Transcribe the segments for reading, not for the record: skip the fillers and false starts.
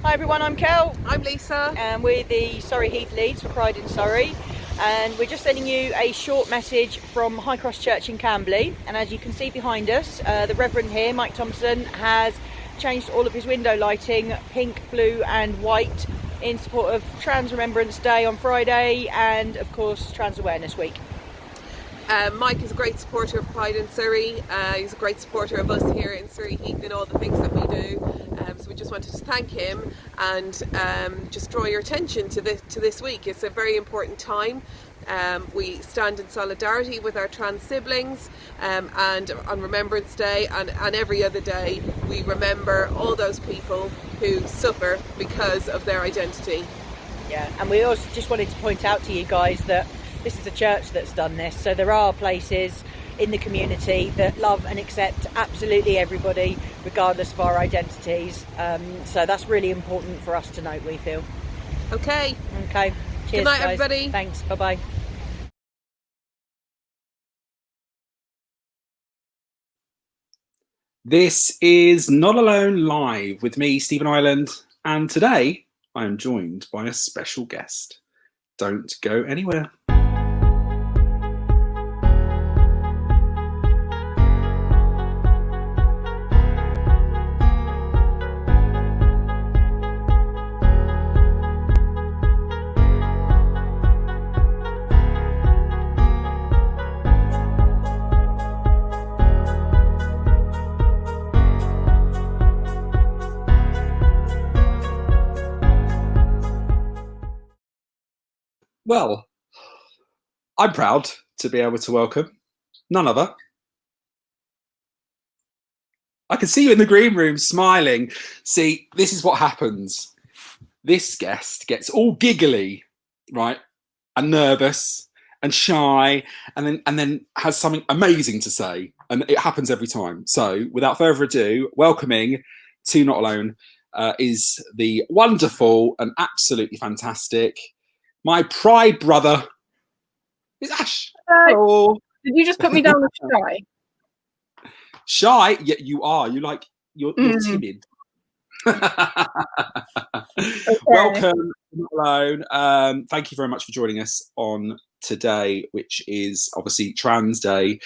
Hi everyone, I'm Kel. I'm Lisa. And we're the Surrey Heath Leads for Pride in Surrey. And we're just sending you a short message from High Cross Church in Camberley. And as you can see behind us, the Reverend here, Mike Thompson, has changed all of his window lighting pink, blue and white in support of Trans Remembrance Day on Friday and of course Trans Awareness Week. Mike is a great supporter of Pride in Surrey. He's a great supporter of us here in Surrey Heath and all the things that we do. So we just wanted to thank him and just draw your attention to this week. It's a very important time. We stand in solidarity with our trans siblings, and on Remembrance Day and every other day we remember all those people who suffer because of their identity. Yeah, and we also just wanted to point out to you guys that this is a church that's done this, so there are places in the community that love and accept absolutely everybody regardless of our identities, so that's really important for us to note, we feel. Okay, cheers good night guys. everybody. Thanks, bye bye. This is Not Alone Live with me, Stephen Ireland, and today I am joined by a special guest. Don't go anywhere. Well, I'm proud to be able to welcome none other. I can see you in the green room smiling. See, this is what happens. This guest gets all giggly, right, and nervous and shy, and then has something amazing to say, and it happens every time. So, without further ado, welcoming to Not Alone is the wonderful and absolutely fantastic, my pride brother is Ash. Hello. Did you just put me down as shy? Shy? Yeah, you are. You're timid. Okay. Welcome, Not Alone. Thank you very much for joining us on today, which is obviously Trans Day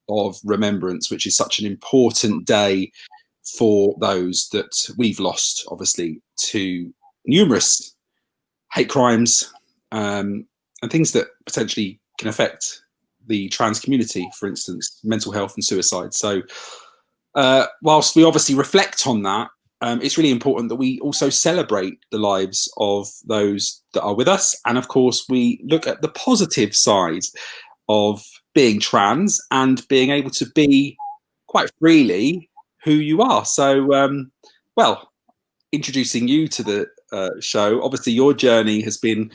of Remembrance, which is such an important day for those that we've lost, obviously, to numerous hate crimes, and things that potentially can affect the trans community, for instance, mental health and suicide. So whilst we obviously reflect on that, it's really important that we also celebrate the lives of those that are with us. And of course, we look at the positive side of being trans and being able to be quite freely who you are. So, well, introducing you to the show, obviously your journey has been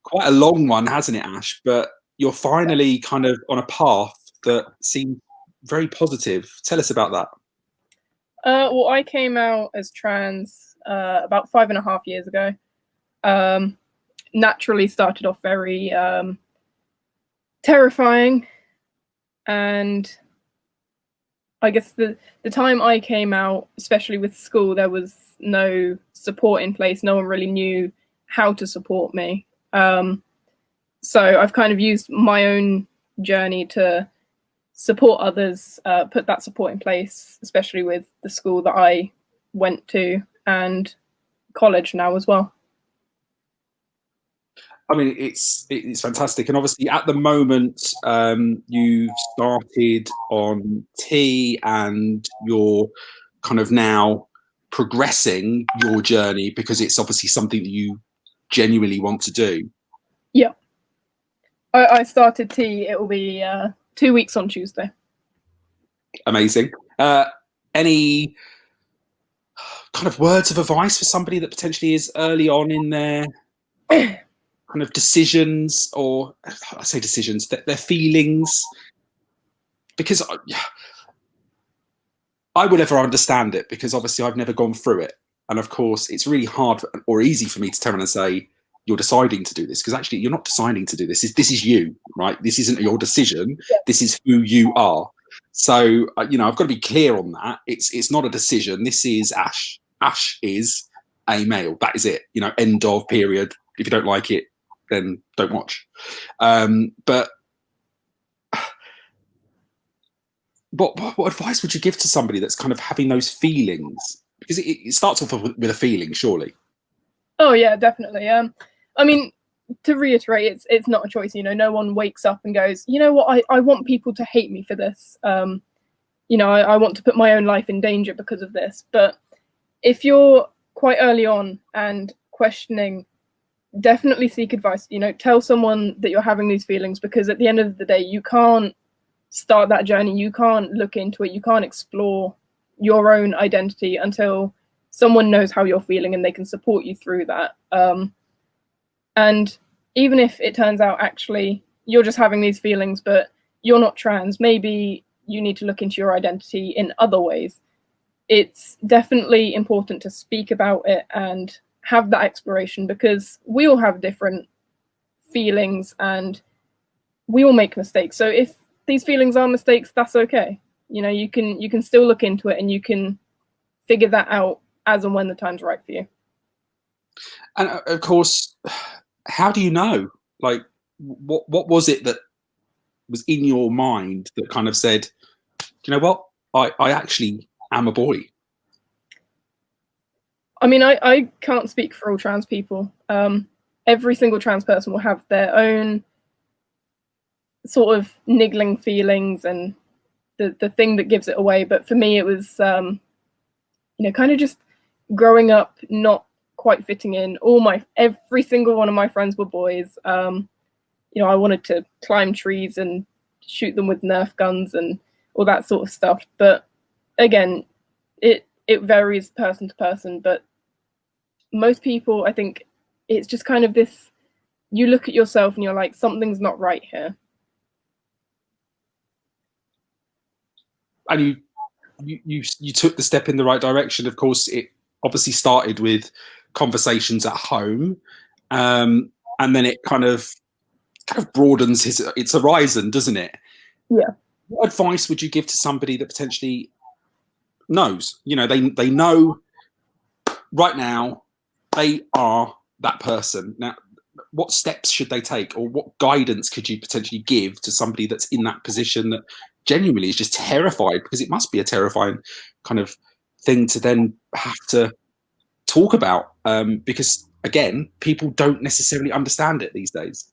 quite a long one, hasn't it, Ash? But you're finally kind of on a path that seems very positive. Tell us about that. Well, I came out as trans about 5.5 years ago. Naturally started off very terrifying, and I guess the time I came out, especially with school, there was no support in place. No one really knew how to support me. So I've kind of used my own journey to support others, put that support in place, especially with the school that I went to and college now as well. I mean, it's fantastic. And obviously at the moment, you started on T and you're kind of now progressing your journey because it's obviously something that you genuinely want to do. Yeah. I started T. It will be 2 weeks on Tuesday. Amazing. Any kind of words of advice for somebody that potentially is early on in their kind of decisions, or I say decisions, their feelings? Because I would never understand it, because obviously I've never gone through it. And of course, it's really hard or easy for me to turn around and say, you're deciding to do this, because actually you're not deciding to do this. This is you, right? This isn't your decision. Yeah. This is who you are. So, you know, I've got to be clear on that. It's not a decision. This is Ash. Ash is a male. That is it. You know, end of, period. If you don't like it, then don't watch. But what advice would you give to somebody that's kind of having those feelings? Because it starts off with a feeling, surely. Oh yeah, definitely. I mean, to reiterate, it's not a choice. You know, no one wakes up and goes, you know what, I want people to hate me for this. You know, I want to put my own life in danger because of this. But if you're quite early on and questioning, definitely seek advice. You know, tell someone that you're having these feelings, because at the end of the day, you can't start that journey. You can't look into it. You can't explore your own identity until someone knows how you're feeling and they can support you through that. And even if it turns out actually you're just having these feelings, but you're not trans, maybe you need to look into your identity in other ways. It's definitely important to speak about it and have that exploration, because we all have different feelings and we all make mistakes. So if these feelings are mistakes, that's okay. You know, you can still look into it and you can figure that out as and when the time's right for you. And of course, how do you know? Like, what was it that was in your mind that kind of said, you know what, I actually am a boy? I mean, I can't speak for all trans people. Every single trans person will have their own sort of niggling feelings and the thing that gives it away. But for me, it was, you know, kind of just growing up, not quite fitting in. Every single one of my friends were boys. You know, I wanted to climb trees and shoot them with Nerf guns and all that sort of stuff. But again, it varies person to person. But most people, I think it's just kind of this, you look at yourself and you're like, something's not right here. And you took the step in the right direction. Of course, it obviously started with conversations at home, and then it kind of broadens its horizon, doesn't it? Yeah. What advice would you give to somebody that potentially knows? You know, they know right now they are that person. Now, what steps should they take, or what guidance could you potentially give to somebody that's in that position that genuinely is just terrified? Because it must be a terrifying kind of thing to then have to talk about, because again, people don't necessarily understand it these days.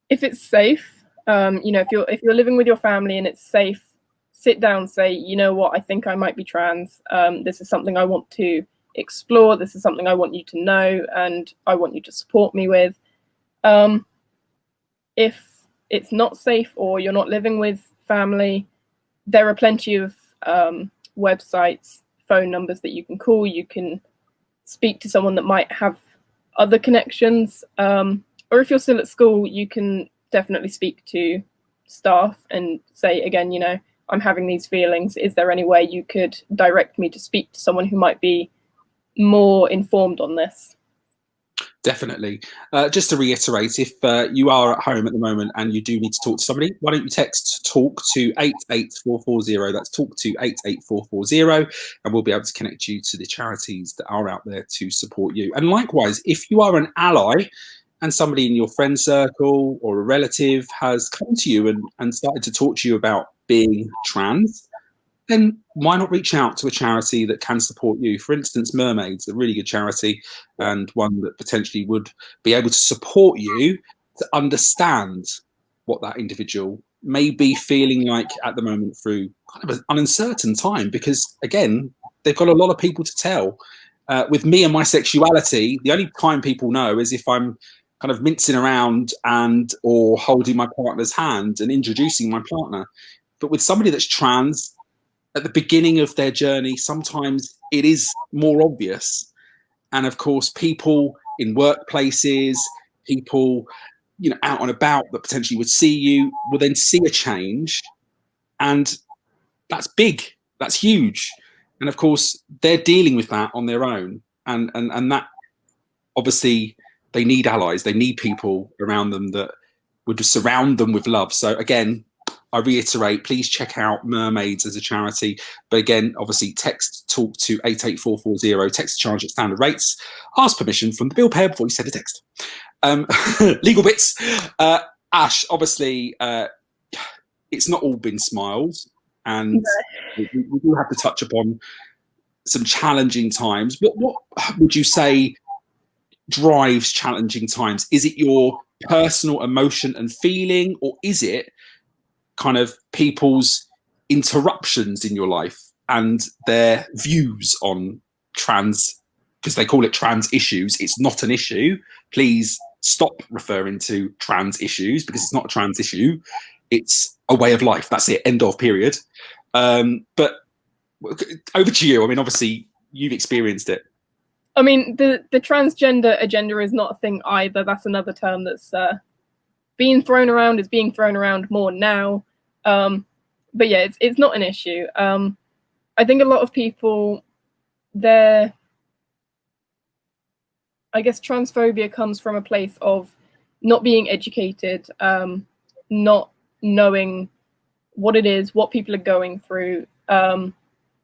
If it's safe, you know, if you're living with your family and it's safe, sit down, say, you know what, I think I might be trans. This is something I want to explore. This is something I want you to know, and I want you to support me with. If it's not safe or you're not living with family, there are plenty of websites, phone numbers that you can call. You can speak to someone that might have other connections, or if you're still at school, you can definitely speak to staff and say, again, you know, I'm having these feelings. Is there any way you could direct me to speak to someone who might be more informed on this? Definitely. Just to reiterate, if you are at home at the moment and you do need to talk to somebody, why don't you text talk to 88440. That's talk to 88440, and we'll be able to connect you to the charities that are out there to support you. And likewise, if you are an ally and somebody in your friend circle or a relative has come to you and started to talk to you about being trans, then why not reach out to a charity that can support you? For instance, Mermaids, a really good charity, and one that potentially would be able to support you to understand what that individual may be feeling like at the moment through kind of an uncertain time. Because again, they've got a lot of people to tell. With me and my sexuality, the only time people know is if I'm kind of mincing around or holding my partner's hand and introducing my partner. But with somebody that's trans, at the beginning of their journey, sometimes it is more obvious. And of course, people in workplaces, people, you know, out and about that potentially would see you will then see a change. And that's big, that's huge. And of course, they're dealing with that on their own. And that, obviously, they need allies. They need people around them that would surround them with love. So again, I reiterate, please check out Mermaids as a charity. But again, obviously, text talk to 88440, text charge at standard rates. Ask permission from the bill payer before you send a text. Legal bits. Ash, obviously, it's not all been smiles. And we do have to touch upon some challenging times. What would you say drives challenging times? Is it your personal emotion and feeling, or is it kind of people's interruptions in your life and their views on trans, because they call it trans issues? It's not an issue. Please stop referring to trans issues, because it's not a trans issue. It's a way of life. That's it. End of, period. But over to you. I mean, obviously you've experienced it. I mean, the transgender agenda is not a thing either. That's another term that's being thrown around more now. But yeah, it's not an issue. I think a lot of people, I guess transphobia comes from a place of not being educated, not knowing what it is, what people are going through, and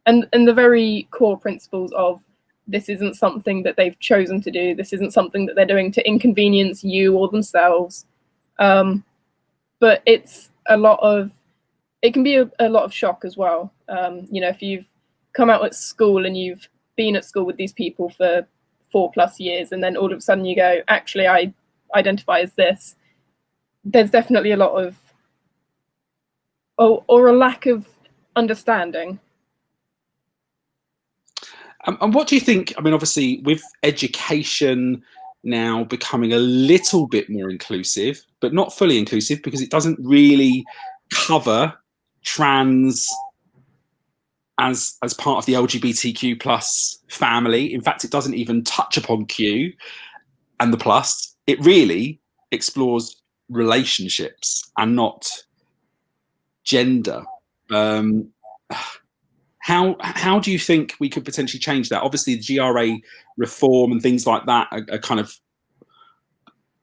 the very core principles of this isn't something that they've chosen to do. This isn't something that they're doing to inconvenience you or themselves. But it can be a lot of shock as well. If you've come out at school and you've been at school with these people for 4+ years, and then all of a sudden you go, actually, I identify as this. There's definitely a lot of, or a lack of understanding. And what do you think? I mean, obviously, with education now becoming a little bit more inclusive, but not fully inclusive, because it doesn't really cover trans as part of the LGBTQ plus family. In fact, it doesn't even touch upon Q and the plus. It really explores relationships and not gender. How do you think we could potentially change that? Obviously, the GRA reform and things like that are kind of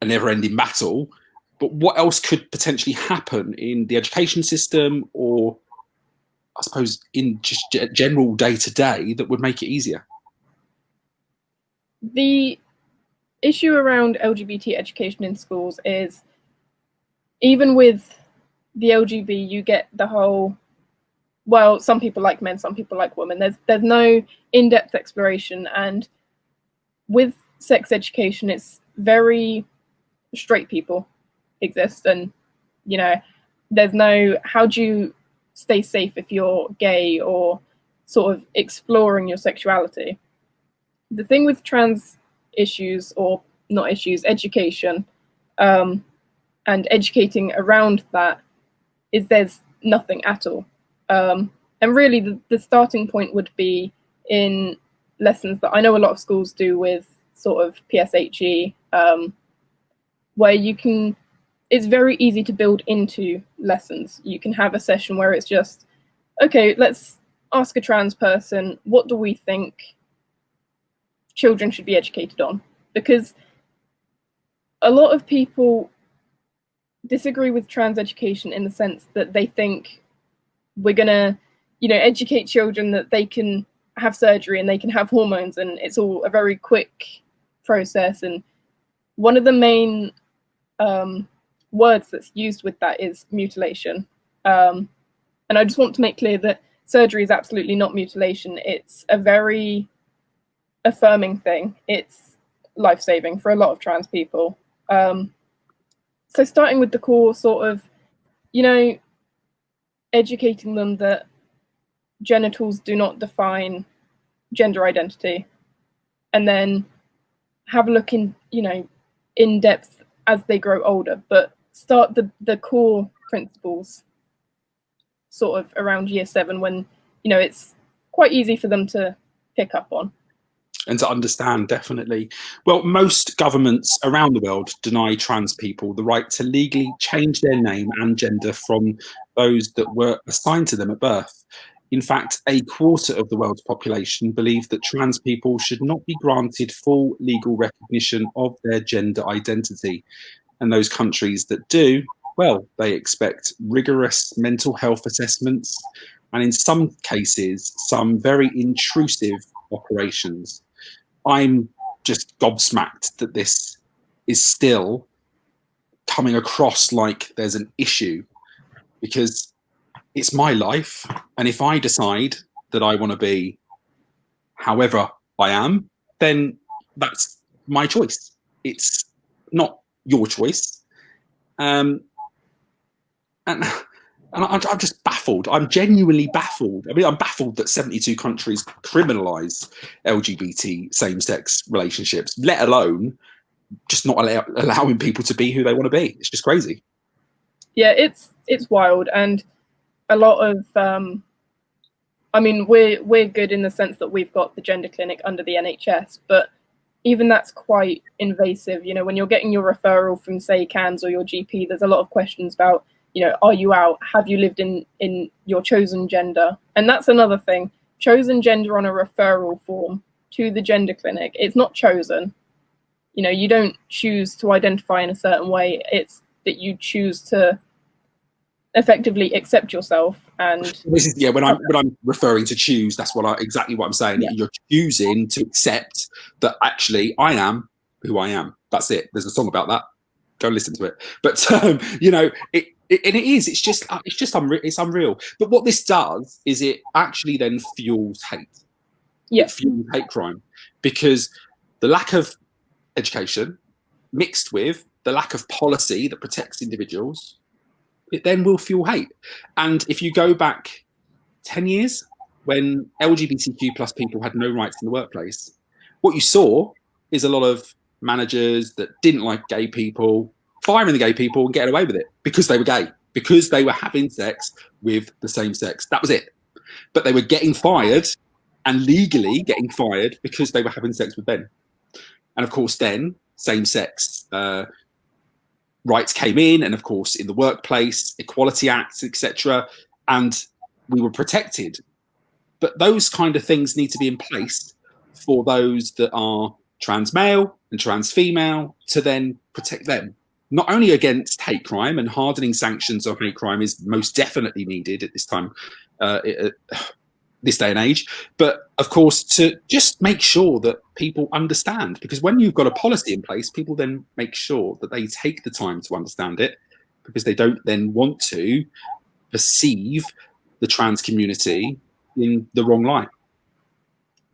a never-ending battle. But what else could potentially happen in the education system, or I suppose in just general day-to-day, that would make it easier? The issue around LGBT education in schools is, even with the LGB, you get the whole, well, some people like men, some people like women. There's no in-depth exploration, and with sex education, it's very straight people exist, and there's no how do you stay safe if you're gay, or sort of exploring your sexuality. The thing with trans issues, or not issues, education, and educating around that, is there's nothing at all. And really the starting point would be in lessons that I know a lot of schools do with sort of PSHE, where it's very easy to build into lessons. You can have a session where it's just, okay, let's ask a trans person, what do we think children should be educated on? Because a lot of people disagree with trans education in the sense that they think we're gonna, educate children that they can have surgery and they can have hormones, and it's all a very quick process. And one of the main words that's used with that is mutilation. And I just want to make clear that surgery is absolutely not mutilation. It's a very affirming thing. It's life-saving for a lot of trans people. So starting with the core, sort of, educating them that genitals do not define gender identity, and then have a look in depth as they grow older, but start the core principles sort of around year 7, when it's quite easy for them to pick up on and to understand. Definitely. Well, most governments around the world deny trans people the right to legally change their name and gender from those that were assigned to them at birth. In fact, a quarter of the world's population believe that trans people should not be granted full legal recognition of their gender identity. And those countries that do well, they expect rigorous mental health assessments, and in some cases, some very intrusive operations. I'm just gobsmacked that this is still coming across like there's an issue, because it's my life, and if I decide that I want to be however I am, then that's my choice. It's not your choice. And I'm just baffled. I'm genuinely baffled. I mean, I'm baffled that 72 countries criminalise LGBT same-sex relationships, let alone just not allowing people to be who they want to be. It's just crazy. Yeah, it's wild, and a lot of I mean, we're good in the sense that we've got the gender clinic under the NHS, but even that's quite invasive. You know, when you're getting your referral from, say, CANS or your GP, there's a lot of questions about, you know, are you out? Have you lived in your chosen gender? And that's another thing. Chosen gender on a referral form to the gender clinic, it's not chosen. You know, you don't choose to identify in a certain way. It's that you choose to effectively accept yourself. And this is, yeah, when I'm referring to choose, that's exactly what I'm saying. Yeah. You're choosing to accept that actually I am who I am. That's it. There's a song about that. Go listen to it. But you know, it's unreal. But what this does is it actually then fuels hate. Yeah. It fuels hate crime, because the lack of education mixed with the lack of policy that protects individuals, it then will fuel hate. And if you go back 10 years, when LGBTQ plus people had no rights in the workplace, what you saw is a lot of managers that didn't like gay people firing the gay people and getting away with it because they were gay, because they were having sex with the same sex. That was it. But they were getting fired, and legally getting fired, because they were having sex with men. And of course, then same-sex rights came in, and of course, in the workplace, Equality Acts, etc., and we were protected. But those kind of things need to be in place for those that are trans male and trans female, to then protect them, not only against hate crime, and hardening sanctions on hate crime is most definitely needed at this time, this day and age, but of course to just make sure that people understand, because when you've got a policy in place, people then make sure that they take the time to understand it, because they don't then want to perceive the trans community in the wrong light.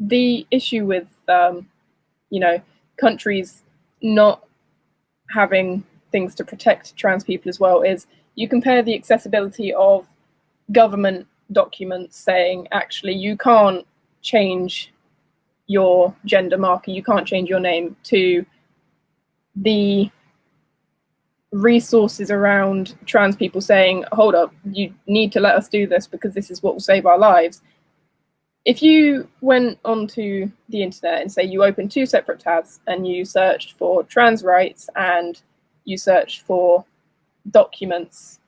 The issue with you know, countries not having things to protect trans people as well is, you compare the accessibility of government documents saying actually you can't change your gender marker, you can't change your name, to the resources around trans people saying, hold up, you need to let us do this because this is what will save our lives. If you went onto the internet and say you opened two separate tabs and you searched for trans rights and you searched for documents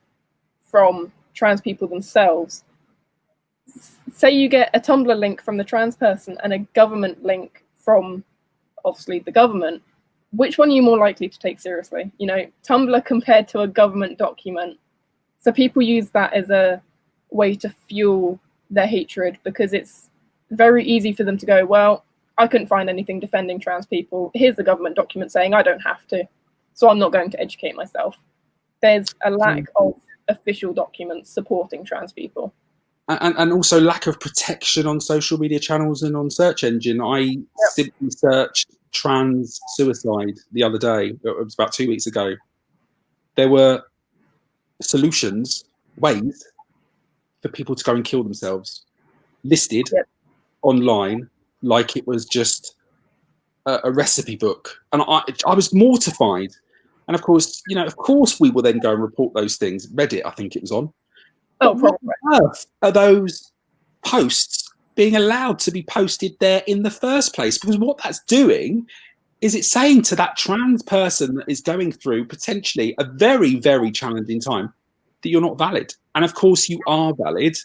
from trans people themselves, say you get a Tumblr link from the trans person and a government link from obviously the government, which one are you more likely to take seriously? You know, Tumblr compared to a government document. So people use that as a way to fuel their hatred, because it's very easy for them to go, well, I couldn't find anything defending trans people. Here's the government document saying I don't have to, so I'm not going to educate myself. There's a lack of official documents supporting trans people. And also lack of protection on social media channels and on search engine. I simply searched trans suicide the other day. It was about 2 weeks ago. There were solutions, ways for people to go and kill themselves, listed online like it was just a recipe book. And I was mortified. And of course, you know, of course we will then go and report those things. Reddit, I think it was on. But what on earth are those posts being allowed to be posted there in the first place? Because what that's doing is it's saying to that trans person that is going through potentially a very, very challenging time that you're not valid. And of course you are valid.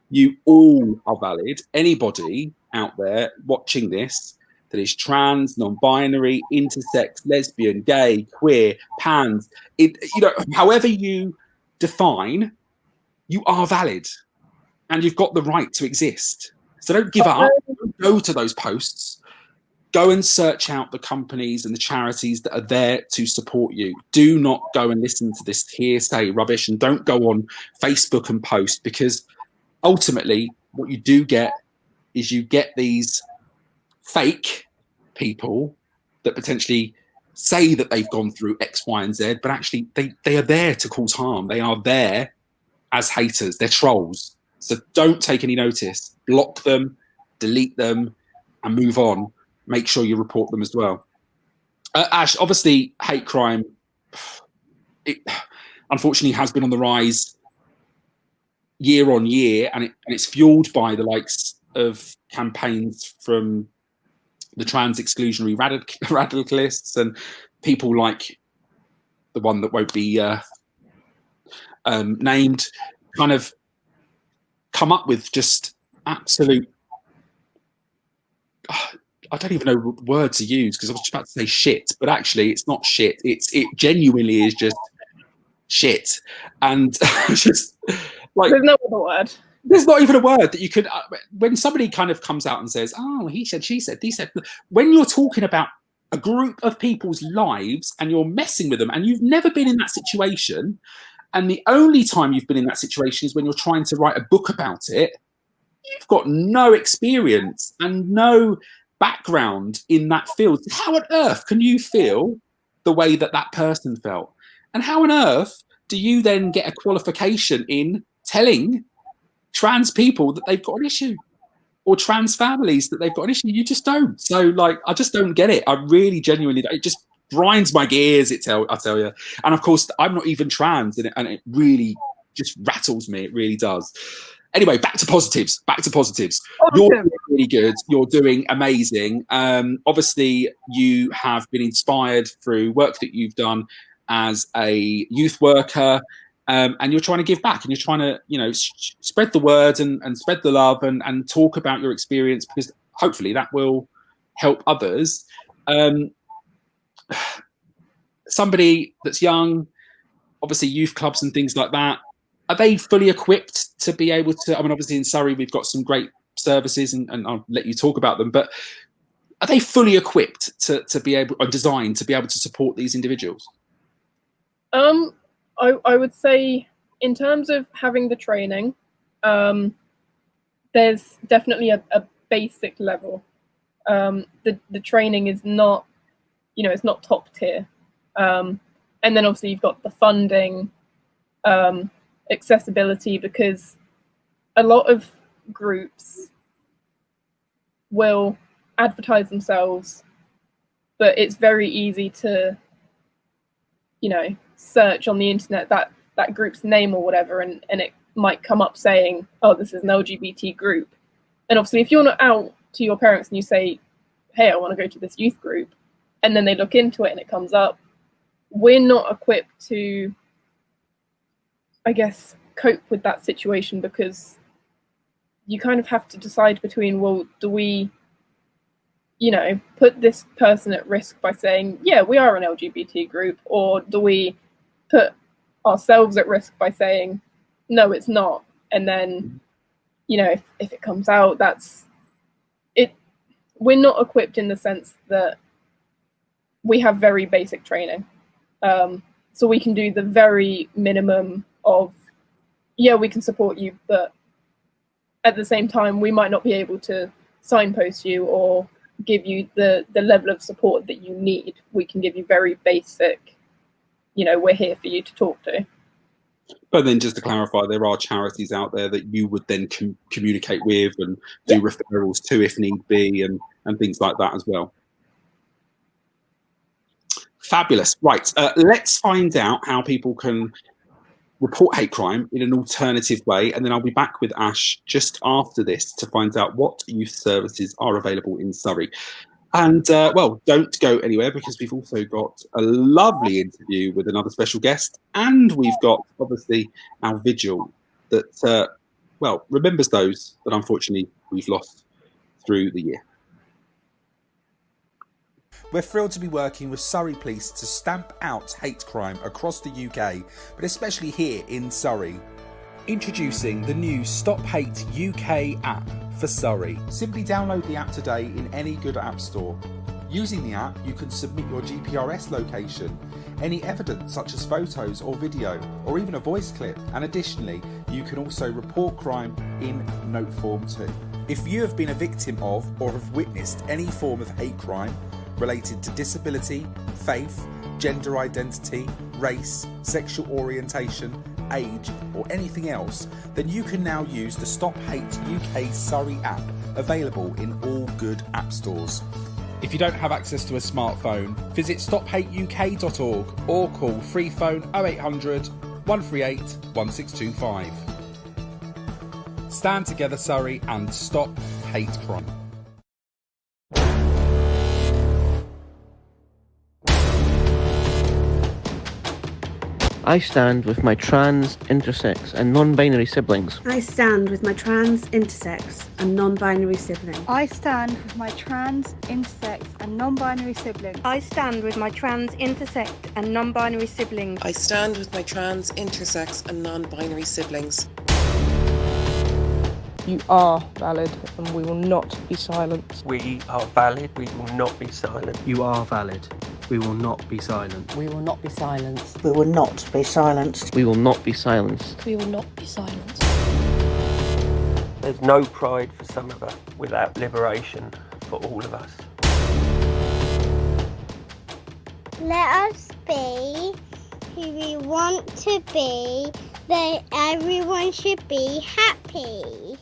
You all are valid. Anybody out there watching this that is trans, non-binary, intersex, lesbian, gay, queer, pans, however you define, you are valid and you've got the right to exist. So don't give up. Don't go to those posts. Go and search out the companies and the charities that are there to support you. Do not go and listen to this hearsay rubbish, and don't go on Facebook and post, because ultimately what you do get is you get these fake people that potentially say that they've gone through X, Y, and Z, but actually they are there to cause harm. They are there as haters. They're trolls. So don't take any notice. Block them, delete them, and move on. Make sure you report them as well. Ash, obviously hate crime, it unfortunately has been on the rise year on year, and it's fueled by the likes of campaigns from the trans exclusionary radicalists and people like the one that won't be named, kind of come up with just absolute, I don't even know what word to use, because I was just about to say shit, but actually it's not shit. It genuinely is just shit. And just like, there's no other word. There's not even a word that you could, when somebody kind of comes out and says, oh, he said, she said, he said, when you're talking about a group of people's lives and you're messing with them and you've never been in that situation, and the only time you've been in that situation is when you're trying to write a book about it, you've got no experience and no background in that field. How on earth can you feel the way that that person felt? And how on earth do you then get a qualification in telling trans people that they've got an issue, or trans families that they've got an issue? You just don't. So like, I just don't get it. I really genuinely, it just grinds my gears, I tell you. And of course I'm not even trans, and it really just rattles me. It really does. Anyway, back to positives. You're doing really good. You're doing amazing. Obviously you have been inspired through work that you've done as a youth worker, and you're trying to give back, and you're trying to, spread the word and spread the love and talk about your experience, because hopefully that will help others. Somebody that's young, obviously youth clubs and things like that, are they fully equipped to be able to, I mean, obviously in Surrey we've got some great services, and I'll let you talk about them, but are they fully equipped to be able, or designed to be able to support these individuals? I would say, in terms of having the training, there's definitely a basic level. The training is not, it's not top tier. And then obviously you've got the funding, accessibility, because a lot of groups will advertise themselves, but it's very easy to, search on the internet that group's name or whatever, and it might come up saying, oh, this is an LGBT group. And obviously if you're not out to your parents and you say, hey, I want to go to this youth group, and then they look into it and it comes up, we're not equipped to, I guess, cope with that situation, because you kind of have to decide between, well, do we, put this person at risk by saying, yeah, we are an LGBT group, or do we put ourselves at risk by saying, no, it's not? And then, if it comes out, that's it. We're not equipped in the sense that we have very basic training. So we can do the very minimum of, yeah, we can support you, but at the same time, we might not be able to signpost you or give you the level of support that you need. We can give you very basic, we're here for you to talk to. But then, just to clarify, there are charities out there that you would then communicate with and do referrals to if need be, and things like that as well. Fabulous. Right, let's find out how people can report hate crime in an alternative way, and then I'll be back with Ash just after this to find out what youth services are available in Surrey. And well, don't go anywhere, because we've also got a lovely interview with another special guest, and we've got obviously our vigil that well, remembers those that unfortunately we've lost through the year. We're thrilled to be working with Surrey Police to stamp out hate crime across the UK, but especially here in Surrey. Introducing the new Stop Hate UK app for Surrey. Simply download the app today in any good app store. Using the app, you can submit your GPRS location, any evidence such as photos or video, or even a voice clip, and additionally, you can also report crime in note form too. If you have been a victim of or have witnessed any form of hate crime related to disability, faith, gender identity, race, sexual orientation, age, or anything else, then you can now use the Stop Hate UK Surrey app, available in all good app stores. If you don't have access to a smartphone, visit stophateuk.org or call free phone 0800 138 1625. Stand together, Surrey, and stop hate crime. I stand with my trans, intersex and non-binary siblings. I stand with my trans, intersex and non-binary siblings. I stand with my trans, intersex and non-binary siblings. I stand with my trans, intersex and non-binary siblings. I stand with my trans, intersex and non-binary siblings. You are valid and we will not be silenced. We are valid, we will not be silent. You are valid. We will not be silent. We will not be silenced. We will not be silenced. We will not be silenced. We will not be silenced. There's no pride for some of us without liberation for all of us. Let us be who we want to be, that everyone should be happy.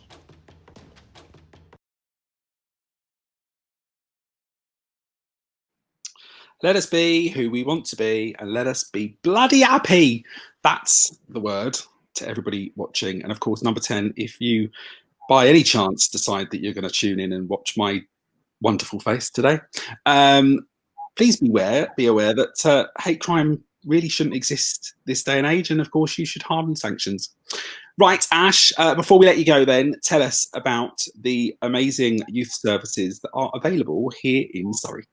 Let us be who we want to be, and let us be bloody happy. That's the word to everybody watching. And of course, number 10, if you by any chance decide that you're going to tune in and watch my wonderful face today, please be aware that hate crime really shouldn't exist this day and age. And of course, you should harden sanctions. Right, Ash, before we let you go then, tell us about the amazing youth services that are available here in Surrey.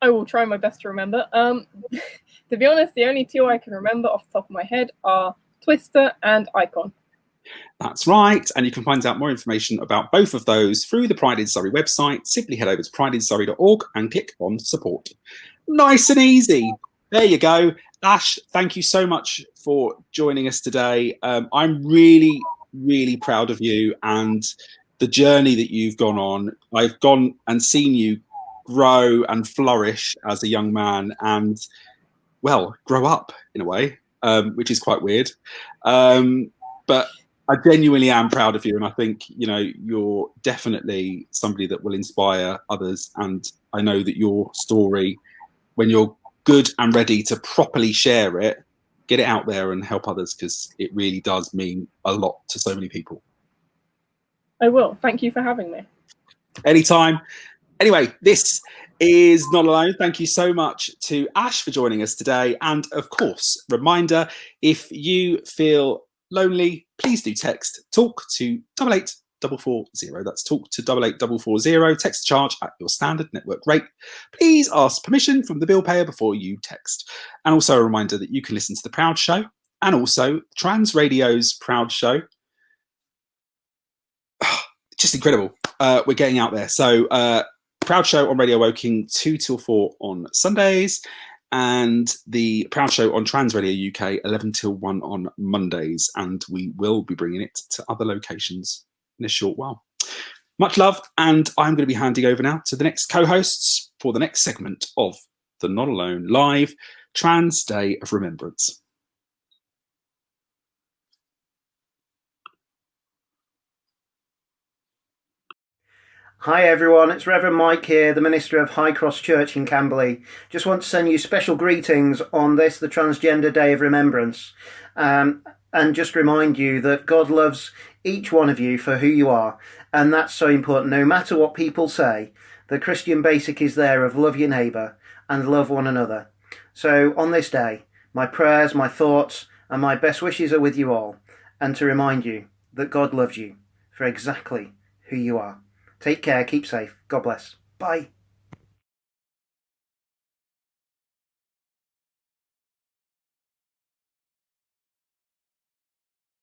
I will try my best to remember. To be honest, the only two I can remember off the top of my head are Twister and Icon. That's right, and you can find out more information about both of those through the Pride in Surrey website. Simply head over to prideinsurrey.org and click on support. Nice and easy. There you go. Ash, thank you so much for joining us today. I'm really, really proud of you and the journey that you've gone on. I've gone and seen you grow and flourish as a young man and, well, grow up in a way, which is quite weird. But I genuinely am proud of you. And I think, you know, you're definitely somebody that will inspire others. And I know that your story, when you're good and ready to properly share it, get it out there and help others, because it really does mean a lot to so many people. I will. Thank you for having me. Anytime. Anyway, this is Not Alone. Thank you so much to Ash for joining us today. And of course, reminder, if you feel lonely, please do text talk to 88440. That's talk to 88440. Text charge at your standard network rate. Please ask permission from the bill payer before you text. And also a reminder that you can listen to The Proud Show and also Trans Radio's Proud Show. Just incredible. We're getting out there. So Proud Show on Radio Woking 2 till 4 on Sundays, and the Proud Show on Trans Radio UK 11 till 1 on Mondays. And we will be bringing it to other locations in a short while. Much love, and I'm going to be handing over now to the next co-hosts for the next segment of the Not Alone Live Trans Day of Remembrance. Hi everyone, it's Reverend Mike here, the Minister of High Cross Church in Camberley. Just want to send you special greetings on this, the Transgender Day of Remembrance, and just remind you that God loves each one of you for who you are, and that's so important. No matter what people say, the Christian basic is there of love your neighbour and love one another. So on this day, my prayers, my thoughts and my best wishes are with you all, and to remind you that God loves you for exactly who you are. Take care, keep safe, God bless. Bye.